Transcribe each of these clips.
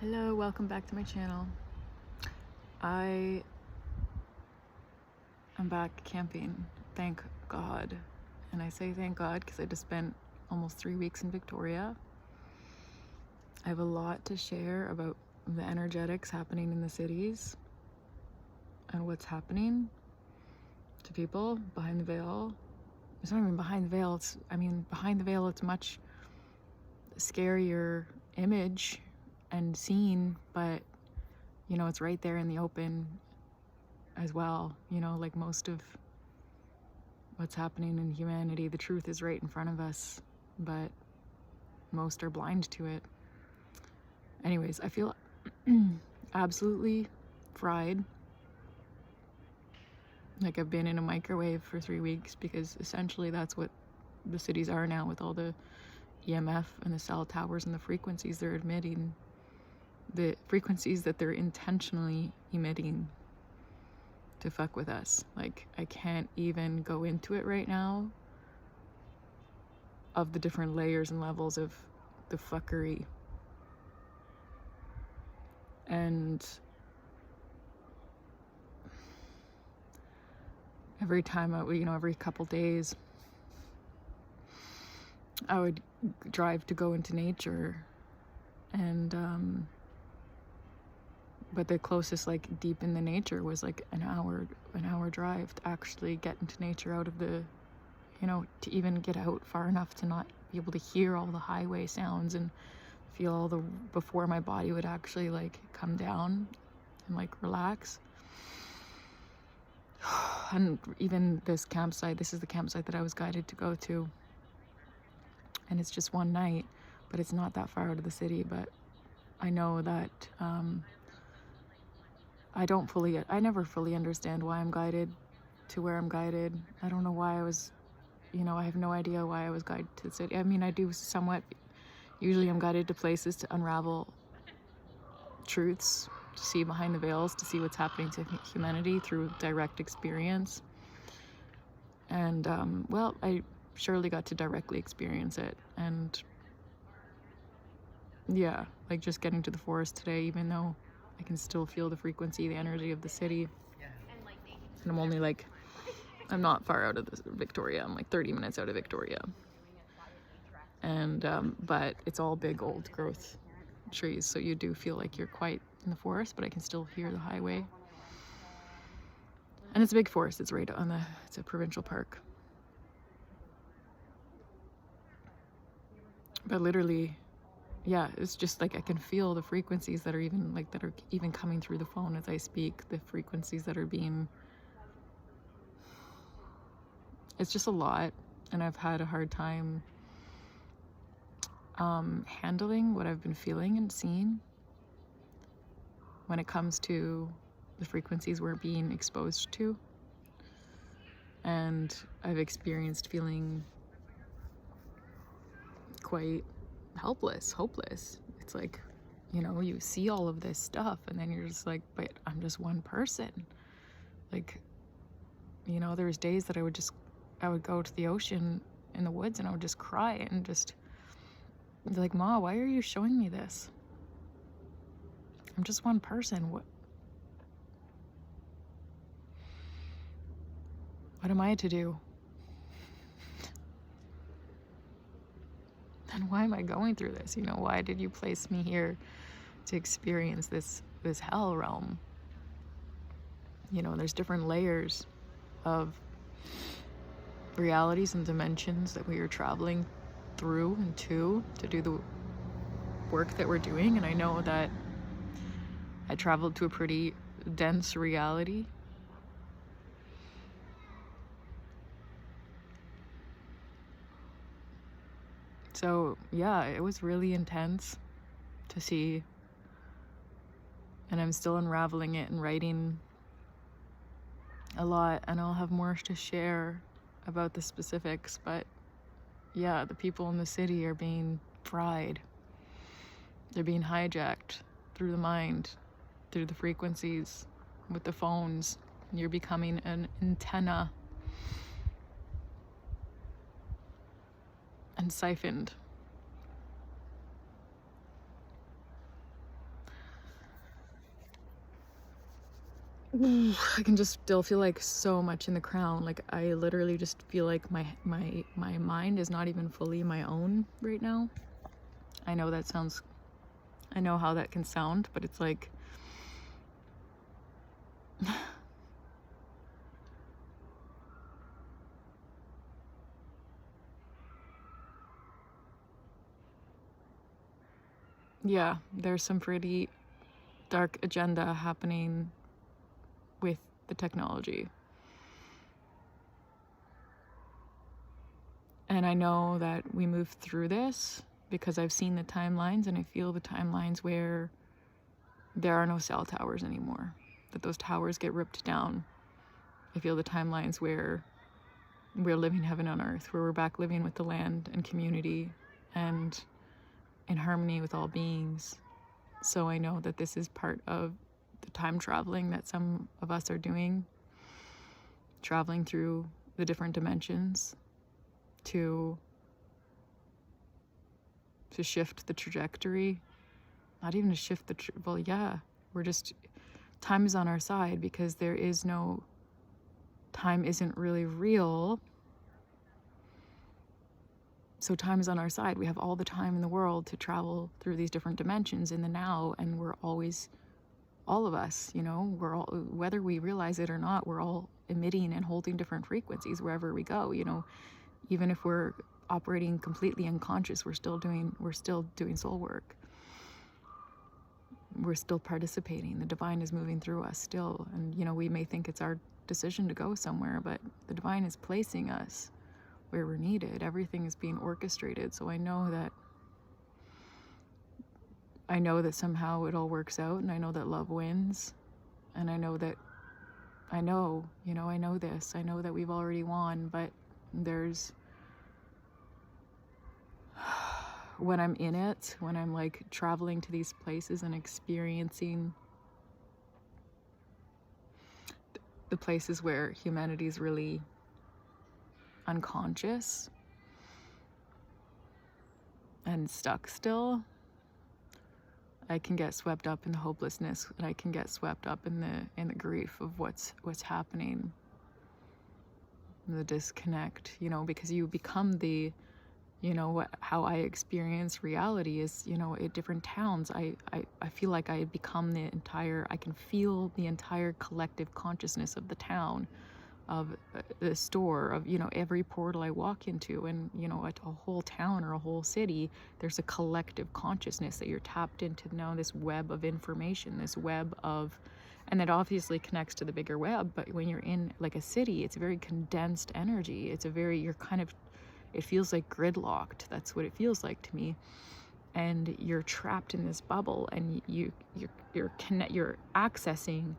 Hello, welcome back to my channel. I am back camping, thank God. And I say thank God because I just spent almost 3 weeks in Victoria. I have a lot to share about the energetics happening in the cities and what's happening to people behind the veil. It's not even behind the veil, behind the veil it's much scarier image and scene, but it's right there in the open as well. Like most of what's happening in humanity, the truth is right in front of us, but most are blind to it. Anyways, I feel absolutely fried. Like I've been in a microwave for 3 weeks, because essentially that's what the cities are now, with all the EMF and the cell towers and the frequencies they're emitting, the frequencies that they're intentionally emitting to fuck with us. Like, I can't even go into it right now of the different layers and levels of the fuckery. And every time every couple days I would drive to go into nature, and but the closest, like, deep in the nature was like an hour drive to actually get into nature, out of the to even get out far enough to not be able to hear all the highway sounds and feel all the, before my body would actually like come down and like relax. And even this is the campsite that I was guided to go to, and it's just one night, but it's not that far out of the city. But I know that I never fully understand why I'm guided to where I'm guided. I don't know why I was, I have no idea why I was guided to the city. I mean, I do somewhat. Usually I'm guided to places to unravel truths, to see behind the veils, to see what's happening to humanity through direct experience. And well, I surely got to directly experience it. And yeah, like just getting to the forest today, even though I can still feel the frequency, the energy of the city. And I'm not far out of Victoria. I'm like 30 minutes out of Victoria. And but it's all big old growth trees, so you do feel like you're quite in the forest, but I can still hear the highway. And it's a big forest. It's right on it's a provincial park. But literally, yeah, it's just like I can feel the frequencies that are even coming through the phone as I speak, the frequencies that are being, it's just a lot. And I've had a hard time handling what I've been feeling and seeing when it comes to the frequencies we're being exposed to. And I've experienced feeling quite helpless, hopeless. It's like, you see all of this stuff and then you're just like, but I'm just one person. Like, there's days that I would go to the ocean in the woods and I would just cry and just be like, Ma, why are you showing me this? I'm just one person. What am I to do? And why am I going through this? Why did you place me here to experience this hell realm? There's different layers of realities and dimensions that we are traveling through and to do the work that we're doing. And I know that I traveled to a pretty dense reality. So yeah, it was really intense to see, and I'm still unraveling it and writing a lot, and I'll have more to share about the specifics. But yeah, the people in the city are being fried. They're being hijacked through the mind, through the frequencies, with the phones. You're becoming an antenna and siphoned. I can just still feel like so much in the crown. Like I literally just feel like my mind is not even fully my own right now. I know how that can sound, but it's like yeah, there's some pretty dark agenda happening with the technology. And I know that we move through this because I've seen the timelines, and I feel the timelines where there are no cell towers anymore, that those towers get ripped down. I feel the timelines where we're living heaven on earth, where we're back living with the land and community and in harmony with all beings. So I know that this is part of the time traveling that some of us are doing, traveling through the different dimensions to shift the trajectory. Not even to shift we're just, time is on our side, because time isn't really real. So time is on our side. We have all the time in the world to travel through these different dimensions in the now, and we're always, all of us, we're all, whether we realize it or not, we're all emitting and holding different frequencies wherever we go. Even if we're operating completely unconscious, we're still doing soul work. We're still participating. The divine is moving through us still. And, we may think it's our decision to go somewhere, but the divine is placing us where we're needed. Everything is being orchestrated. So I know that somehow it all works out, and I know that love wins. And I know this. I know that we've already won, but when I'm in it, when I'm like traveling to these places and experiencing the places where humanity is really unconscious and stuck still, I can get swept up in the hopelessness, and I can get swept up in the grief of what's happening, the disconnect, because you become how I experience reality is, at different towns, I feel like I become I can feel the entire collective consciousness of the town, of the store, of, every portal I walk into, and, a whole town or a whole city, there's a collective consciousness that you're tapped into now, this web of information, and that obviously connects to the bigger web. But when you're in like a city, it's a very condensed energy. It feels like gridlocked. That's what it feels like to me. And you're trapped in this bubble, and you're accessing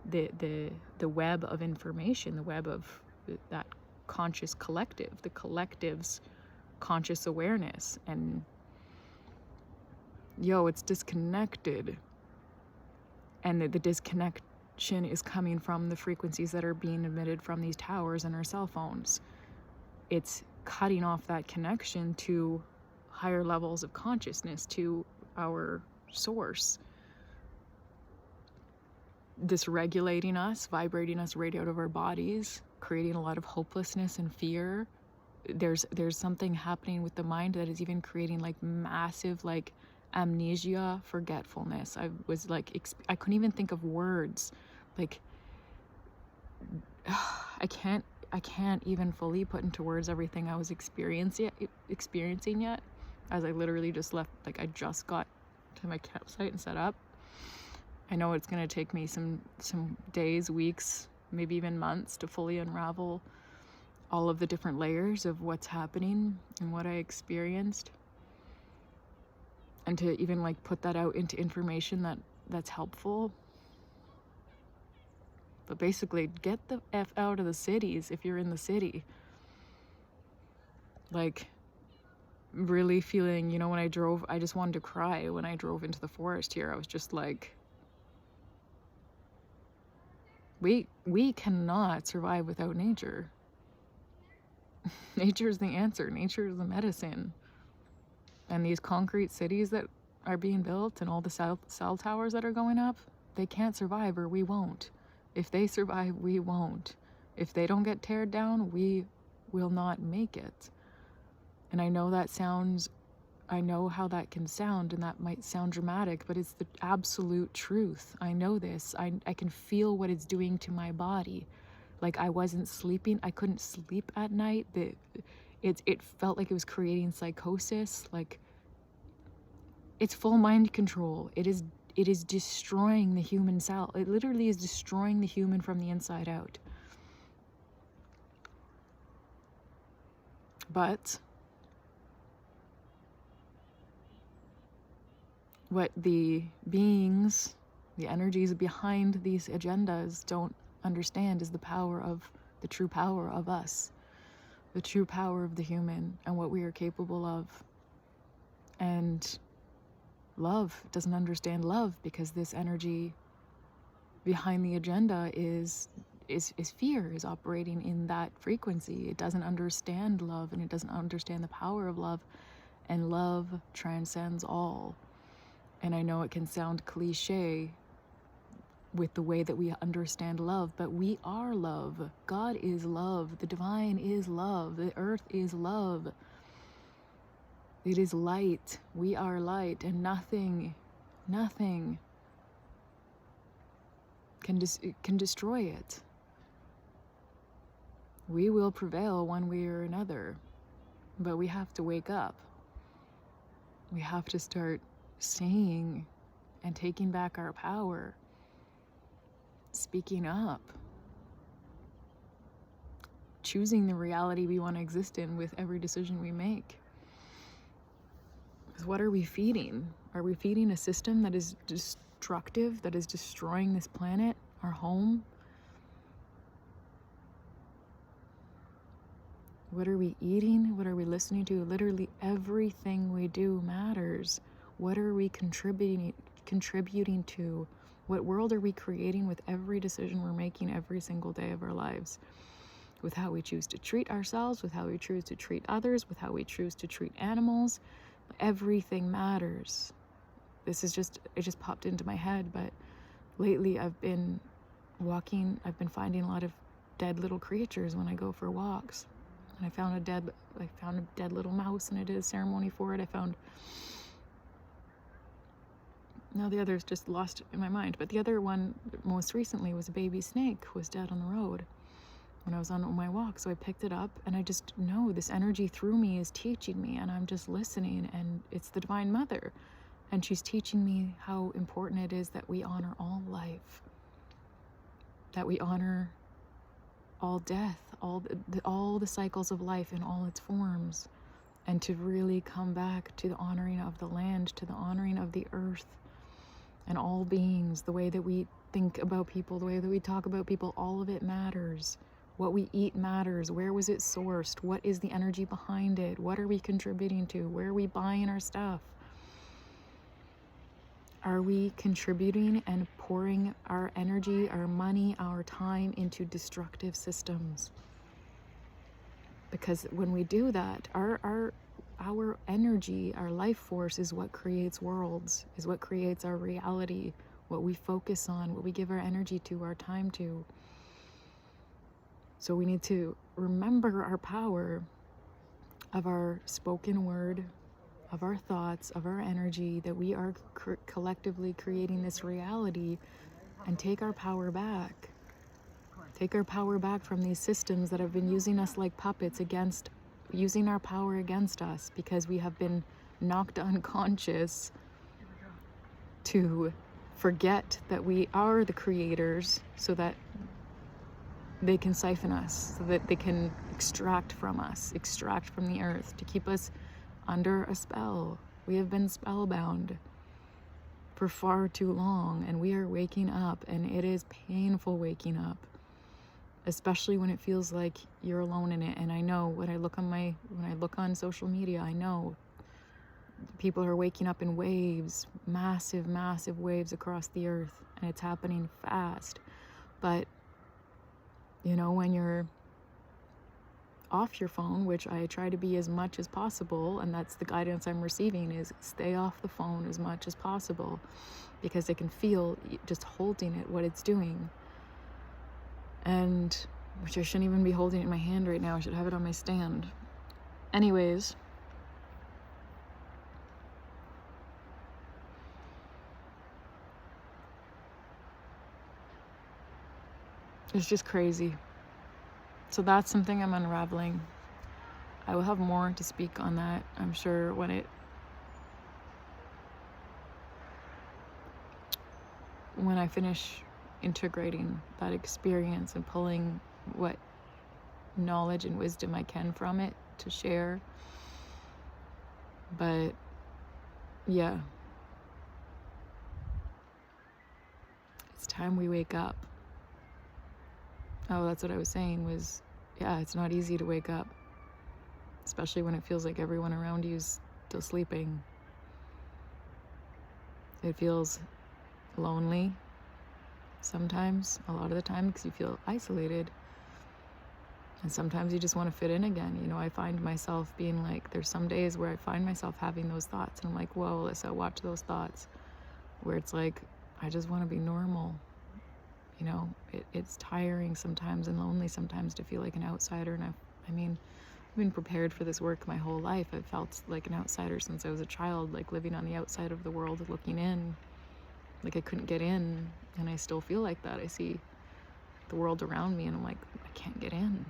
the web of information, the web of that conscious collective, the collective's conscious awareness. And it's disconnected. And the disconnection is coming from the frequencies that are being emitted from these towers and our cell phones. It's cutting off that connection to higher levels of consciousness, to our source, dysregulating us, vibrating us right out of our bodies, creating a lot of hopelessness and fear. There's something happening with the mind that is even creating like massive like amnesia, forgetfulness. I was like, I couldn't even think of words. Like, I can't even fully put into words everything I was experiencing yet, as I literally just left. Like, I just got to my campsite and set up. I know it's going to take me some days, weeks, maybe even months to fully unravel all of the different layers of what's happening and what I experienced, and to even like put that out into information that's helpful. But basically, get the F out of the cities if you're in the city. Like, really feeling, when I drove, I just wanted to cry when I drove into the forest here. I was just like, we cannot survive without nature. Nature is the answer. Nature is the medicine. And these concrete cities that are being built and all the cell towers that are going up, they can't survive, or we won't. If they survive, we won't. If they don't get teared down, we will not make it. And I know how that can sound, and that might sound dramatic, but it's the absolute truth. I know this. I can feel what it's doing to my body. Like, I wasn't sleeping. I couldn't sleep at night. It felt like it was creating psychosis. Like, it's full mind control. It is destroying the human cell. It literally is destroying the human from the inside out. But what the beings, the energies behind these agendas don't understand is the true power of us, the true power of the human and what we are capable of. And love doesn't understand love, because this energy behind the agenda is fear, is operating in that frequency. It doesn't understand love, and it doesn't understand the power of love, and love transcends all. And I know it can sound cliche with the way that we understand love, but we are love. God is love. The divine is love. The earth is love. It is light. We are light, and nothing can destroy it. We will prevail one way or another, but we have to wake up. We have to start saying and taking back our power, speaking up, choosing the reality we want to exist in with every decision we make. Because what are we feeding? Are we feeding a system that is destructive, that is destroying this planet, our home? What are we eating? What are we listening to? Literally everything we do matters. What are we contributing to? What world are we creating with every decision we're making every single day of our lives? With how we choose to treat ourselves, with how we choose to treat others, with how we choose to treat animals. Everything matters. It just popped into my head, but lately I've been finding a lot of dead little creatures when I go for walks. And I found a dead little mouse, and I did a ceremony for it. Now the other's just lost in my mind, but the other one most recently was a baby snake who was dead on the road when I was on my walk. So I picked it up, and I just know this energy through me is teaching me, and I'm just listening, and it's the Divine Mother, and she's teaching me how important it is that we honor all life, that we honor all death, all the cycles of life in all its forms, and to really come back to the honoring of the land, to the honoring of the earth and all beings. The way that we think about people, the way that we talk about people, all of it matters. What we eat matters. Where was it sourced? What is the energy behind it? What are we contributing to? Where are we buying our stuff? Are we contributing and pouring our energy, our money, our time into destructive systems? Because when we do that, our energy, our life force is what creates worlds, is what creates our reality, what we focus on, what we give our energy to, our time to. So we need to remember our power of our spoken word, of our thoughts, of our energy, that we are collectively creating this reality, and take our power back. Take our power back from these systems that have been using us like puppets, using our power against us, because we have been knocked unconscious to forget that we are the creators, so that they can siphon us, so that they can extract from us, extract from the earth, to keep us under a spell. We have been spellbound for far too long, and we are waking up, and it is painful waking up, especially when it feels like you're alone in it. And I know when I look on social media, I know people are waking up in waves, massive waves across the earth, and it's happening fast. But when you're off your phone, which I try to be as much as possible, and that's the guidance I'm receiving, is stay off the phone as much as possible, because I can feel just holding it, what it's doing. and which I shouldn't even be holding it in my hand right now. I should have it on my stand. Anyways, it's just crazy. So that's something I'm unraveling. I will have more to speak on that, I'm sure, when I finish integrating that experience and pulling what knowledge and wisdom I can from it to share. But yeah, it's time we wake up. Oh, that's what I was saying was, yeah, it's not easy to wake up, especially when it feels like everyone around you is still sleeping. It feels lonely sometimes, a lot of the time, because you feel isolated. And sometimes you just want to fit in again. You know, I find myself being like, there's some days where I find myself having those thoughts, and I'm like, whoa, Alyssa, watch those thoughts. Where it's like, I just want to be normal. You know, it's tiring sometimes and lonely sometimes to feel like an outsider. And I mean, I've been prepared for this work my whole life. I've felt like an outsider since I was a child, like living on the outside of the world, looking in. Like I couldn't get in, and I still feel like that. I see the world around me, and I'm like, I can't get in.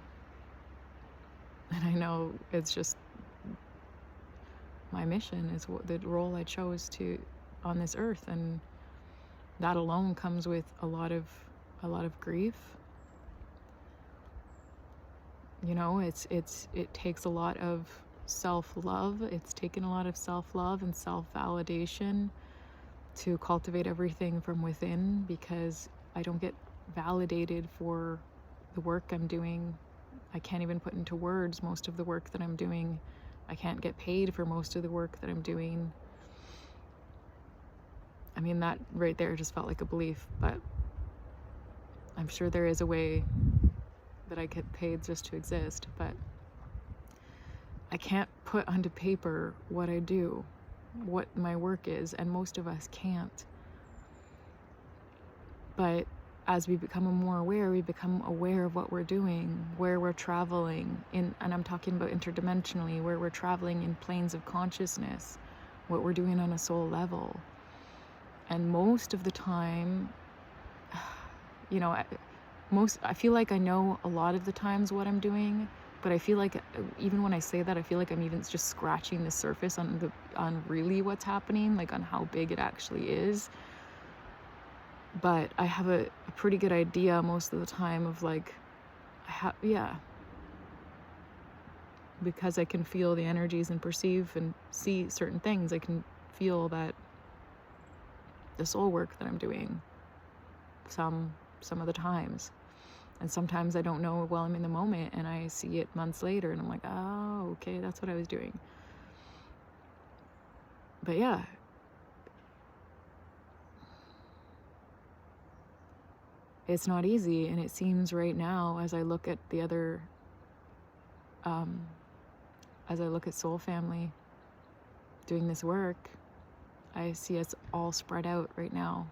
And I know it's just my mission is the role I chose to on this earth, and that alone comes with a lot of grief. You know, it takes a lot of self-love. It's taken a lot of self-love and self-validation to cultivate everything from within, because I don't get validated for the work I'm doing. I can't even put into words most of the work that I'm doing. I can't get paid for most of the work that I'm doing. I mean, that right there just felt like a belief, but I'm sure there is a way that I get paid just to exist, but I can't put onto paper what I do, what my work is, and most of us can't. But as we become more aware, we become aware of what we're doing, where we're traveling in, and I'm talking about interdimensionally, where we're traveling in planes of consciousness, what we're doing on a soul level. And most of the time, you know, I feel like I know a lot of the times what I'm doing, but I feel like even when I say that, I feel like I'm even just scratching the surface on really what's happening, like on how big it actually is. But I have a pretty good idea most of the time of like, because I can feel the energies and perceive and see certain things. I can feel that the soul work that I'm doing some of the times. And sometimes I don't know while I'm in the moment, and I see it months later, and I'm like, oh, okay, that's what I was doing. But yeah, it's not easy, and it seems right now, as I look at the other, as I look at Soul Family doing this work, I see us all spread out right now.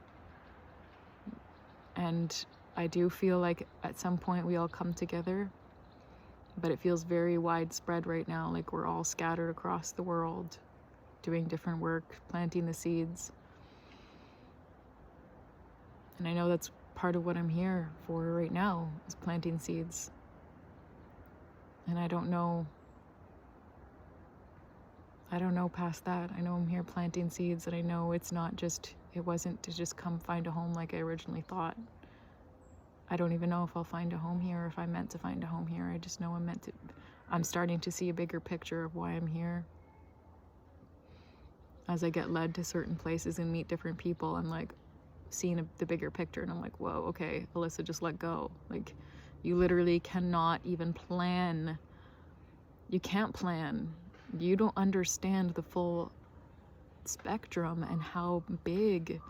And I do feel like at some point we all come together, but it feels very widespread right now, like we're all scattered across the world, doing different work, planting the seeds. And I know that's part of what I'm here for right now, is planting seeds. And I don't know past that. I know I'm here planting seeds, and I know it wasn't to just come find a home like I originally thought. I don't even know if I'll find a home here, or if I'm meant to find a home here. I just know I'm starting to see a bigger picture of why I'm here. As I get led to certain places and meet different people, I'm like seeing the bigger picture, and I'm like, whoa, okay, Alyssa, just let go. Like, you literally cannot even plan. You can't plan. You don't understand the full spectrum and how big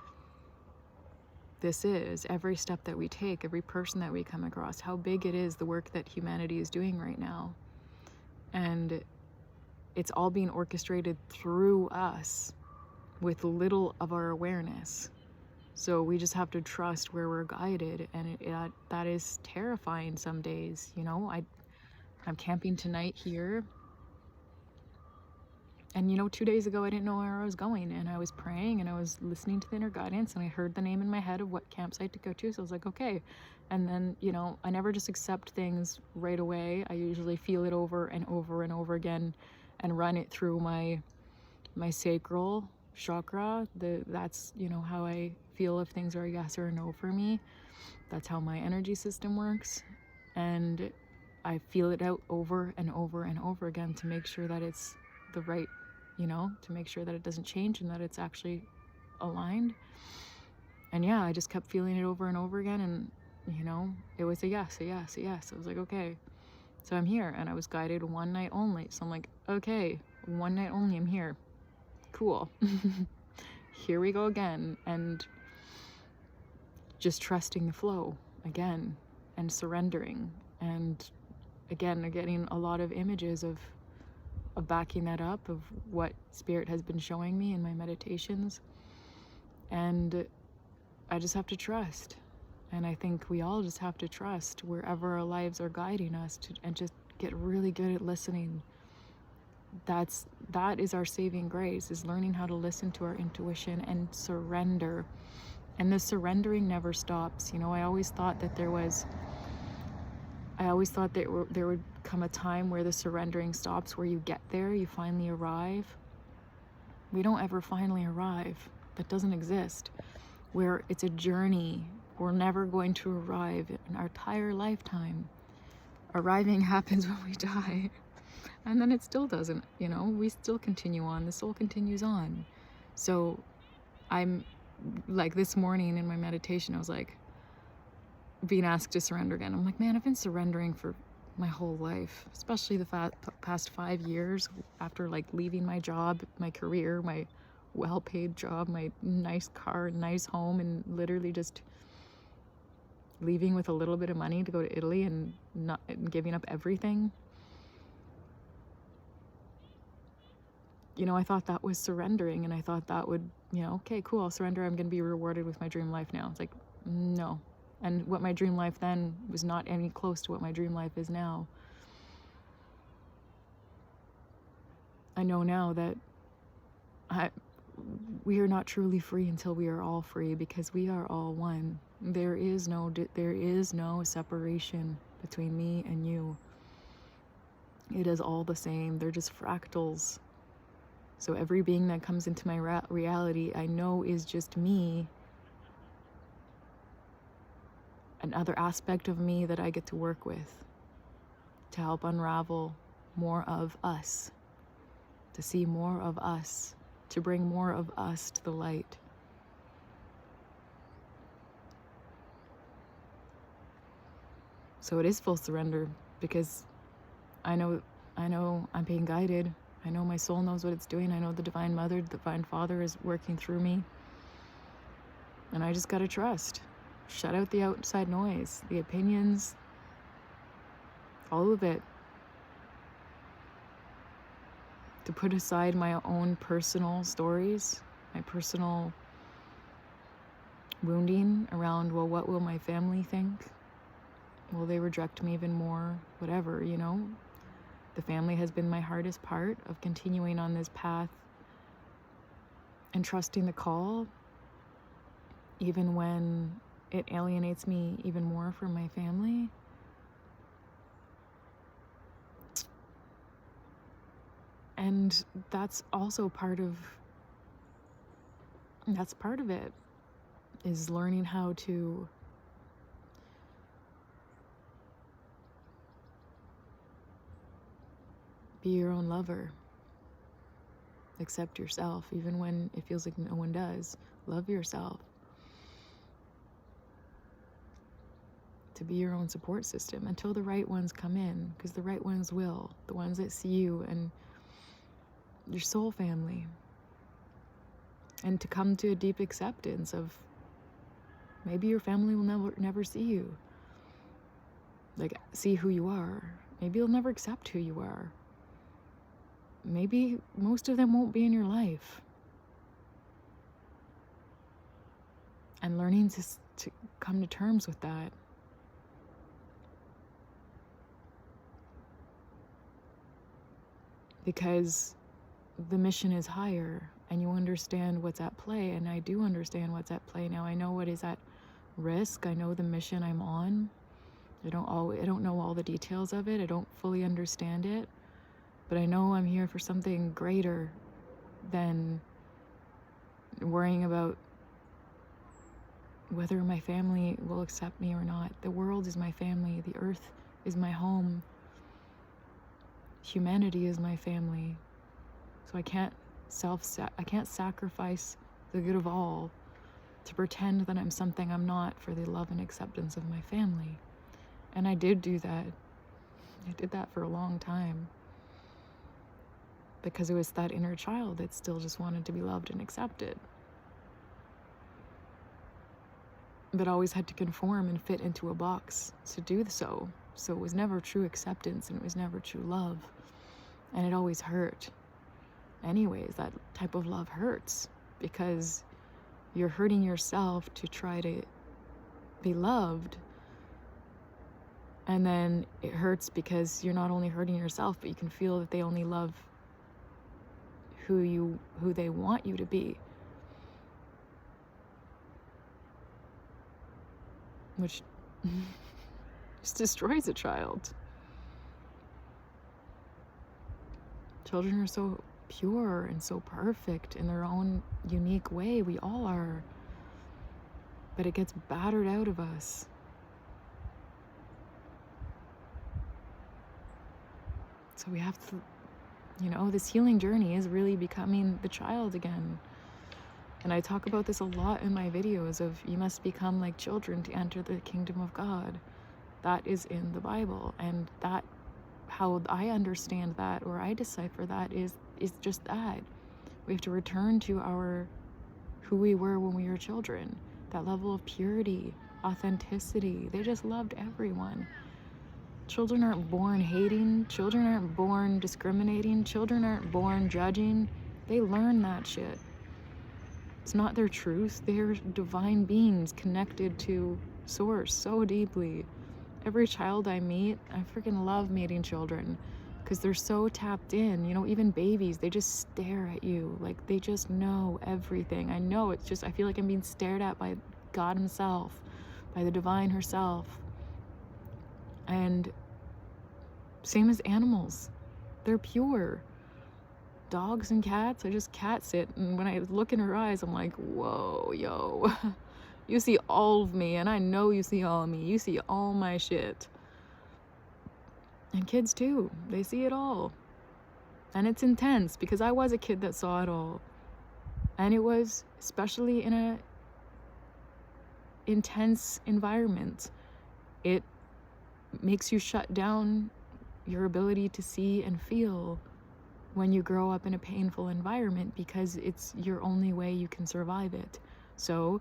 this is. Every step that we take, every person that we come across, how big it is, the work that humanity is doing right now. And it's all being orchestrated through us with little of our awareness. So we just have to trust where we're guided, and that is terrifying some days. You know, I'm camping tonight here, and you know, 2 days ago I didn't know where I was going, and I was praying and I was listening to the inner guidance, and I heard the name in my head of what campsite to go to. So I was like, okay. And then, you know, I never just accept things right away. I usually feel it over and over and over again and run it through my sacral chakra. That's, you know, how I feel if things are a yes or a no for me. That's how my energy system works. And I feel it out over and over and over again to make sure that it's the right, you know, to make sure that it doesn't change and that it's actually aligned. And yeah, I just kept feeling it over and over again, and you know, it was a yes, a yes, a yes. I was like, okay, so I'm here, and I was guided one night only. So I'm like, okay, one night only, I'm here. Cool. Here we go again. And just trusting the flow again, and surrendering. And again, getting a lot of images of backing that up, of what Spirit has been showing me in my meditations. And I just have to trust. And I think we all just have to trust wherever our lives are guiding us, and just get really good at listening. That is our saving grace, is learning how to listen to our intuition and surrender. And the surrendering never stops. You know, I always thought that there would come a time where the surrendering stops, where you get there, you finally arrive. We don't ever finally arrive. That doesn't exist. Where it's a journey. We're never going to arrive in our entire lifetime. Arriving happens when we die. And then it still doesn't, you know, we still continue on. The soul continues on. So I'm like, this morning in my meditation, I was like, being asked to surrender again. I'm like, man, I've been surrendering for my whole life, especially the past 5 years after like leaving my job, my career, my well-paid job, my nice car, nice home, and literally just leaving with a little bit of money to go to Italy and giving up everything. You know, I thought that was surrendering, and I thought that would, you know, okay, cool, I'll surrender. I'm going to be rewarded with my dream life now. It's like, no. And what my dream life then was not any close to what my dream life is now. I know now that we are not truly free until we are all free, because we are all one. There is no separation between me and you. It is all the same. They're just fractals. So every being that comes into my reality, I know is just me. Another aspect of me that I get to work with to help unravel more of us, to see more of us, to bring more of us to the light. So it is full surrender, because I know I'm being guided. I know my soul knows what it's doing. I know the Divine Mother, the Divine Father is working through me. And I just gotta trust. Shut out the outside noise, the opinions, all of it. To put aside my own personal stories, my personal wounding around, well, what will my family think? Will they reject me even more? Whatever, you know? The family has been my hardest part of continuing on this path and trusting the call, even when it alienates me even more from my family. And that's also part of it, is learning how to be your own lover. Accept yourself, even when it feels like no one does. Love yourself. To be your own support system until the right ones come in, because the right ones will. The ones that see you and your soul family. And to come to a deep acceptance of maybe your family will never see you. Like, see who you are. Maybe you'll never accept who you are. Maybe most of them won't be in your life. and learning to come to terms with that. Because the mission is higher, and you understand what's at play, and I do understand what's at play now. I know what is at risk. I know the mission I'm on. I don't know all the details of it. I don't fully understand it, but I know I'm here for something greater than worrying about whether my family will accept me or not. The world is my family. The earth is my home. Humanity is my family. So I can't sacrifice the good of all to pretend that I'm something I'm not for the love and acceptance of my family. And I did do that. I did that for a long time. Because it was that inner child that still just wanted to be loved and accepted. But always had to conform and fit into a box to do so. So it was never true acceptance, and it was never true love. And it always hurt. Anyways, that type of love hurts because you're hurting yourself to try to be loved. And then it hurts because you're not only hurting yourself, but you can feel that they only love who they want you to be. Which just destroys a child. Children are so pure and so perfect in their own unique way. We all are. But it gets battered out of us. So we have to, this healing journey is really becoming the child again. And I talk about this a lot in my videos of you must become like children to enter the kingdom of God. That is in the Bible. And that, how I understand that or I decipher that is just that. We have to return to who we were when we were children. That level of purity, authenticity. They just loved everyone. Children aren't born hating. Children aren't born discriminating. Children aren't born judging. They learn that shit. It's not their truth. They're divine beings connected to source so deeply. Every child I meet, I freaking love meeting children because they're so tapped in. Even babies, they just stare at you. Like they just know everything. I know I feel like I'm being stared at by God himself, by the divine herself. And same as animals. They're pure. Dogs and cats, I just cat sit, and when I look in her eyes, I'm like, whoa, yo, you see all of me, and I know you see all of me. You see all my shit. And kids too, they see it all. And it's intense because I was a kid that saw it all. And it was especially in a intense environment. It makes you shut down your ability to see and feel when you grow up in a painful environment because it's your only way you can survive it. So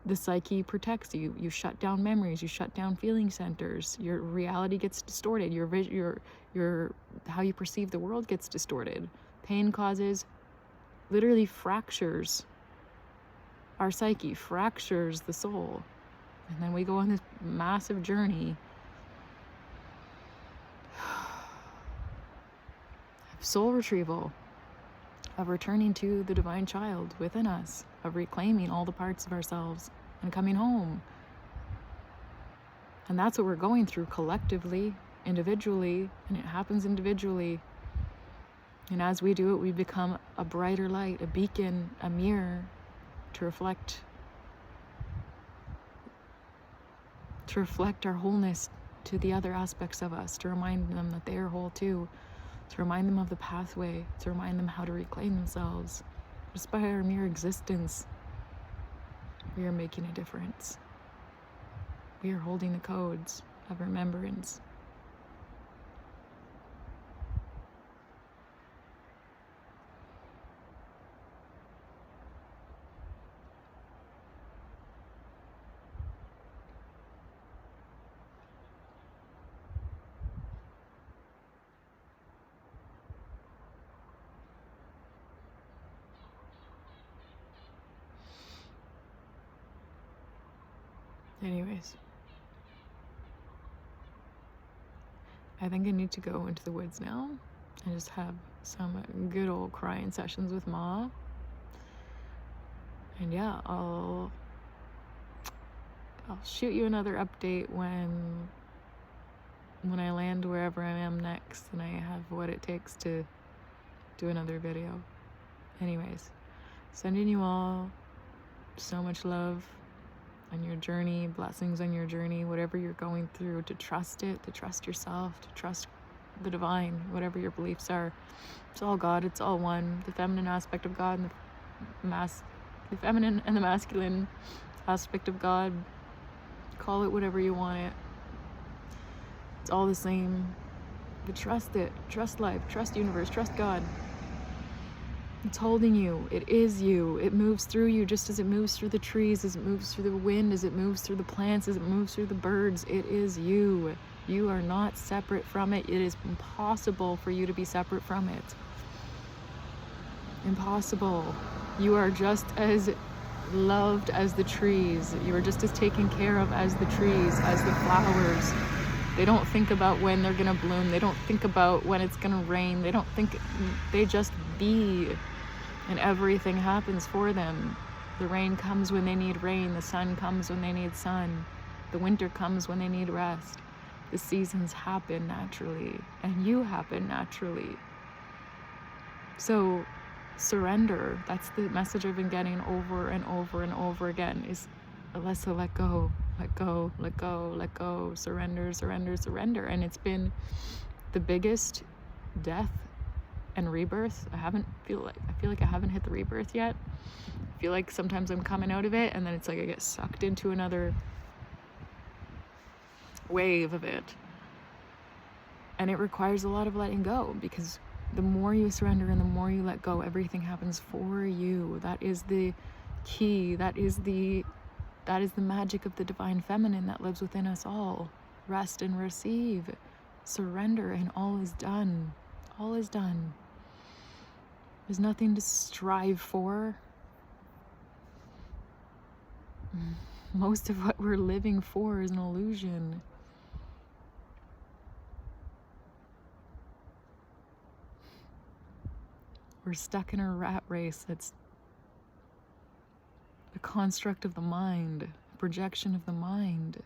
the psyche protects you. You shut down memories, you shut down feeling centers, your reality gets distorted, your how you perceive the world gets distorted. Pain causes literally fractures our psyche, fractures the soul. And then we go on this massive journey soul retrieval, of returning to the divine child within us, of reclaiming all the parts of ourselves and coming home. And that's what we're going through collectively, individually, and it happens individually. And as we do it, we become a brighter light, a beacon, a mirror to reflect our wholeness to the other aspects of us, to remind them that they are whole too, to remind them of the pathway, to remind them how to reclaim themselves. Just by our mere existence, we are making a difference. We are holding the codes of remembrance. Anyways, I think I need to go into the woods now and just have some good old crying sessions with Ma. And yeah, I'll shoot you another update when I land wherever I am next and I have what it takes to do another video. Anyways, sending you all so much love on your journey, blessings on your journey, whatever you're going through, to trust it, to trust yourself, to trust the divine, whatever your beliefs are. It's all God, it's all one. The feminine aspect of God and the feminine and the masculine aspect of God, call it whatever you want it. It's all the same. But trust it, trust life, trust universe, trust God. It's holding you. It is you. It moves through you just as it moves through the trees, as it moves through the wind, as it moves through the plants, as it moves through the birds. It is you. You are not separate from it. It is impossible for you to be separate from it. Impossible. You are just as loved as the trees. You are just as taken care of as the trees, as the flowers. They don't think about when they're gonna bloom. They don't think about when it's gonna rain. They just be. And everything happens for them. The rain comes when they need rain. The sun comes when they need sun. The winter comes when they need rest. The seasons happen naturally, and you happen naturally. So surrender. That's the message I've been getting over and over and over again, is Alessa, let go, let go, let go, let go, surrender, surrender, surrender. And it's been the biggest death and rebirth. I feel like I haven't hit the rebirth yet. I feel like sometimes I'm coming out of it and then it's like I get sucked into another wave of it. And it requires a lot of letting go, because the more you surrender and the more you let go, everything happens for you. That is the key. That is the magic of the divine feminine that lives within us all. Rest and receive. Surrender, and all is done. All is done. There's nothing to strive for. Most of what we're living for is an illusion. We're stuck in a rat race that's the construct of the mind, projection of the mind.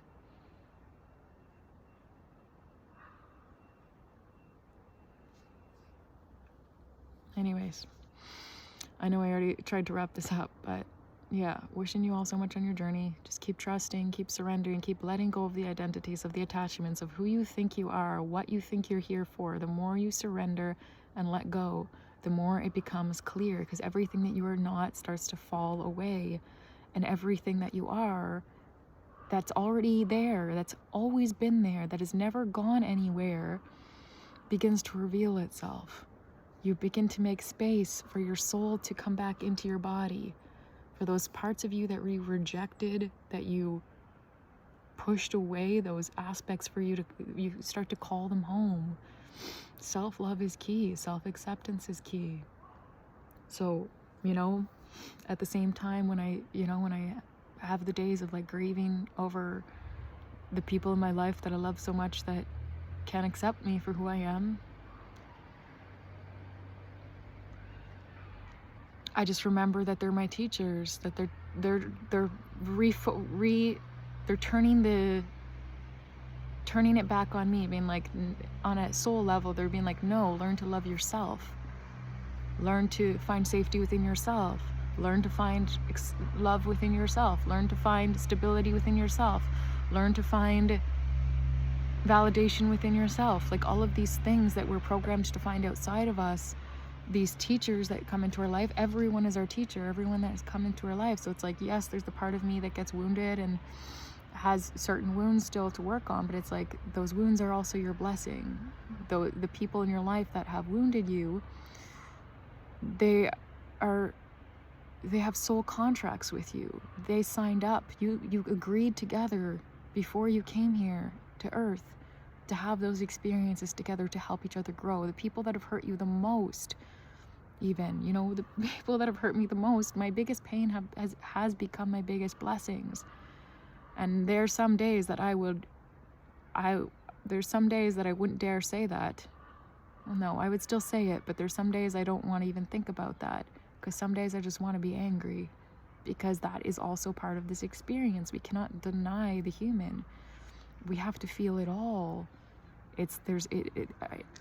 Anyways, I know I already tried to wrap this up, but yeah, wishing you all so much on your journey. Just keep trusting, keep surrendering, keep letting go of the identities, of the attachments, of who you think you are, what you think you're here for. The more you surrender and let go, the more it becomes clear, because everything that you are not starts to fall away, and everything that you are, that's already there, that's always been there, that has never gone anywhere, begins to reveal itself. You begin to make space for your soul to come back into your body. For those parts of you that you rejected, that you pushed away, those aspects for you start to call them home. Self-love is key. Self-acceptance is key. So, at the same time, when I have the days of like grieving over the people in my life that I love so much that can't accept me for who I am, I just remember that they're my teachers, that they're turning it back on me, being like, on a soul level, they're being like, no, learn to love yourself. Learn to find safety within yourself. Learn to find love within yourself. Learn to find stability within yourself. Learn to find validation within yourself. Like all of these things that we're programmed to find outside of us, these teachers that come into our life, everyone is our teacher, everyone that has come into our life. So it's like, yes, there's the part of me that gets wounded and has certain wounds still to work on, but it's like those wounds are also your blessing. Though the people in your life that have wounded you, they have soul contracts with you. They signed up. You agreed together before you came here to Earth to have those experiences together to help each other grow. The people that have hurt you the most, even, the people that have hurt me the most, my biggest pain has become my biggest blessings. And there's some days that there's some days that I wouldn't dare say that. Well, no, I would still say it, but there's some days I don't want to even think about that, because some days I just want to be angry, because that is also part of this experience. We cannot deny the human. We have to feel it all.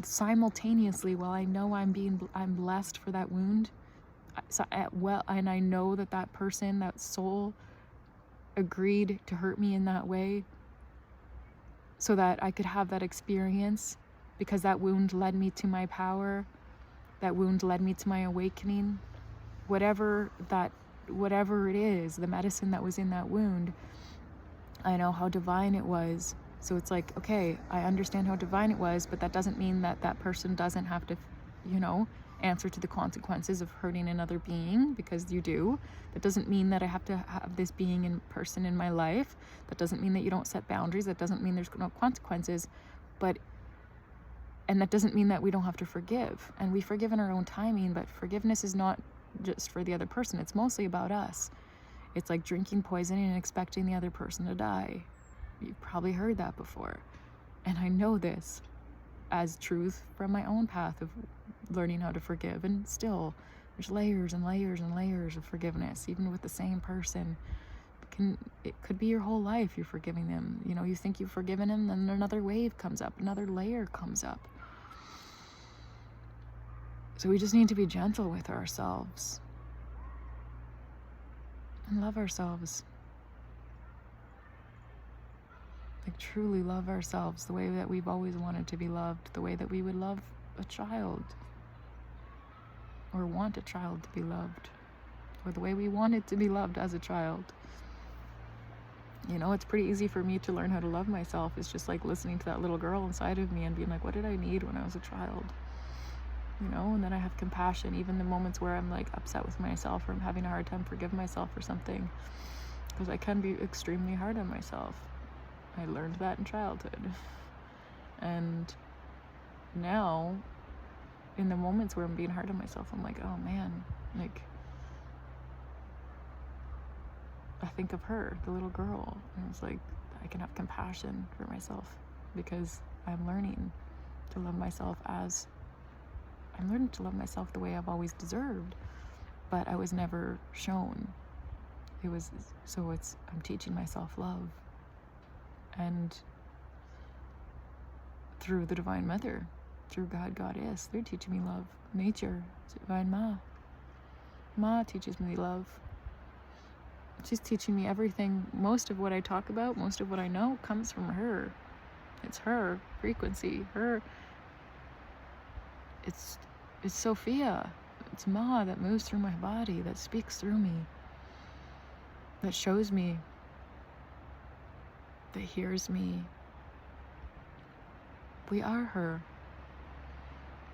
Simultaneously, while I know I'm blessed for that wound, and I know that person, that soul, agreed to hurt me in that way so that I could have that experience, because that wound led me to my power, that wound led me to my awakening. Whatever it is, the medicine that was in that wound, I know how divine it was. So it's like, okay, I understand how divine it was, but that doesn't mean that person doesn't have to, answer to the consequences of hurting another being, because you do. That doesn't mean that I have to have this being in person in my life. That doesn't mean that you don't set boundaries. That doesn't mean there's no consequences. And that doesn't mean that we don't have to forgive. And we forgive in our own timing, but forgiveness is not just for the other person. It's mostly about us. It's like drinking poison and expecting the other person to die. You've probably heard that before. And I know this as truth from my own path of learning how to forgive. And still, there's layers and layers and layers of forgiveness, even with the same person. It could be your whole life you're forgiving them. You think you've forgiven him, then another wave comes up, another layer comes up. So we just need to be gentle with ourselves and love ourselves. Like, truly love ourselves the way that we've always wanted to be loved, the way that we would love a child, or want a child to be loved, or the way we wanted to be loved as a child. It's pretty easy for me to learn how to love myself. It's just like listening to that little girl inside of me and being like, what did I need when I was a child? And then I have compassion, even the moments where I'm like upset with myself, or I'm having a hard time forgiving myself for something, because I can be extremely hard on myself. I learned that in childhood. And now, in the moments where I'm being hard on myself, I'm like, oh man, like, I think of her, the little girl, and it's like, I can have compassion for myself, because I'm learning to love myself the way I've always deserved, but I was never shown. I'm teaching myself love. And through the Divine Mother, through God, Goddess, they're teaching me love. Nature, Divine Ma. Ma teaches me love. She's teaching me everything. Most of what I talk about, most of what I know comes from her. It's her frequency. It's Sophia. It's Ma that moves through my body, that speaks through me, that shows me, that hears me. We are her.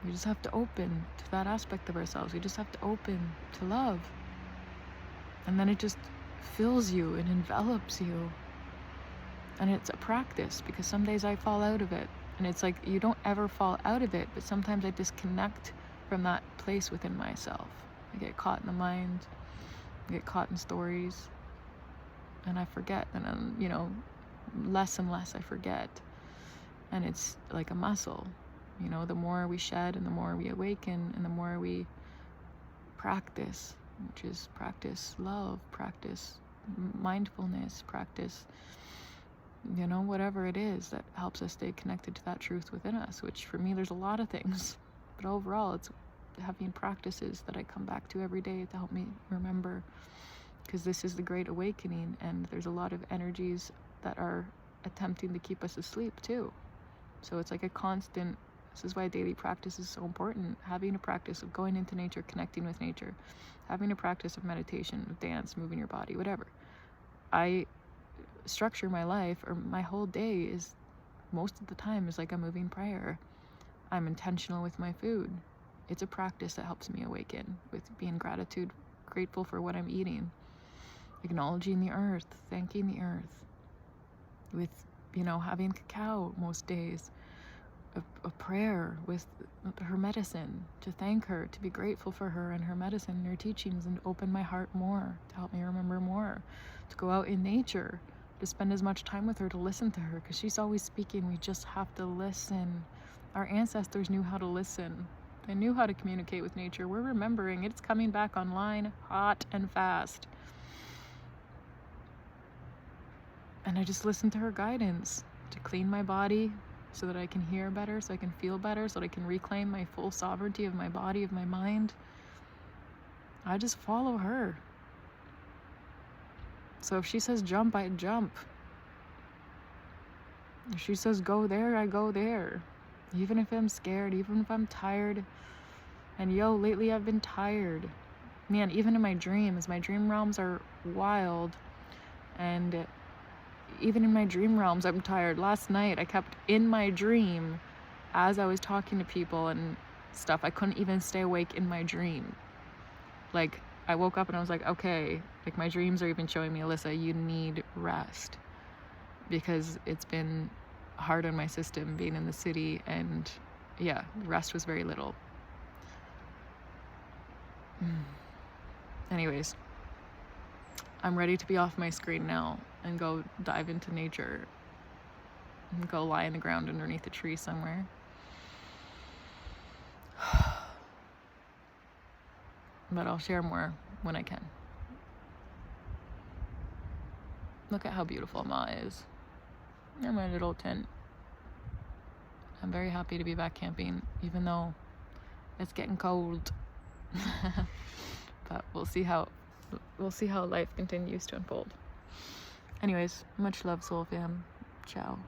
We just have to open to that aspect of ourselves. We just have to open to love. And then it just fills you and envelops you. And it's a practice, because some days I fall out of it. And it's like, you don't ever fall out of it, but sometimes I disconnect from that place within myself. I get caught in the mind, I get caught in stories, and I forget. And less and less I forget. And it's like a muscle. The more we shed and the more we awaken and the more we practice, which is practice love, practice mindfulness, practice, whatever it is that helps us stay connected to that truth within us, which for me, there's a lot of things. But overall, it's having practices that I come back to every day to help me remember, because this is the Great Awakening, and there's a lot of energies that are attempting to keep us asleep too. So it's like a constant. This is why daily practice is so important. Having a practice of going into nature, connecting with nature, having a practice of meditation, of dance, moving your body, whatever. I structure my life, or my whole day is, most of the time, is like a moving prayer. I'm intentional with my food. It's a practice that helps me awaken, with being grateful for what I'm eating, acknowledging the earth, thanking the earth, with having cacao most days, a prayer with her medicine, to thank her, to be grateful for her and her medicine and her teachings, and open my heart more, to help me remember more, to go out in nature to spend as much time with her, to listen to her, because she's always speaking. We just have to listen. Our ancestors knew how to listen. They knew how to communicate with nature. We're remembering. It's coming back online hot and fast. And I just listen to her guidance to clean my body so that I can hear better, so I can feel better, so that I can reclaim my full sovereignty of my body, of my mind. I just follow her. So if she says jump, I jump. If she says go there, I go there. Even if I'm scared, even if I'm tired. And lately I've been tired. Man, even in my dreams, my dream realms are wild. And even in my dream realms, I'm tired. Last night, I kept in my dream as I was talking to people and stuff. I couldn't even stay awake in my dream. Like, I woke up and I was like, okay, like my dreams are even showing me, Alyssa, you need rest, because it's been hard on my system being in the city, and yeah, rest was very little. Anyways, I'm ready to be off my screen now and go dive into nature and go lie on the ground underneath a tree somewhere. But I'll share more when I can. Look at how beautiful Ma is. In my little tent. I'm very happy to be back camping, even though it's getting cold. But we'll see how life continues to unfold. Anyways, much love, Soul Fam. Ciao.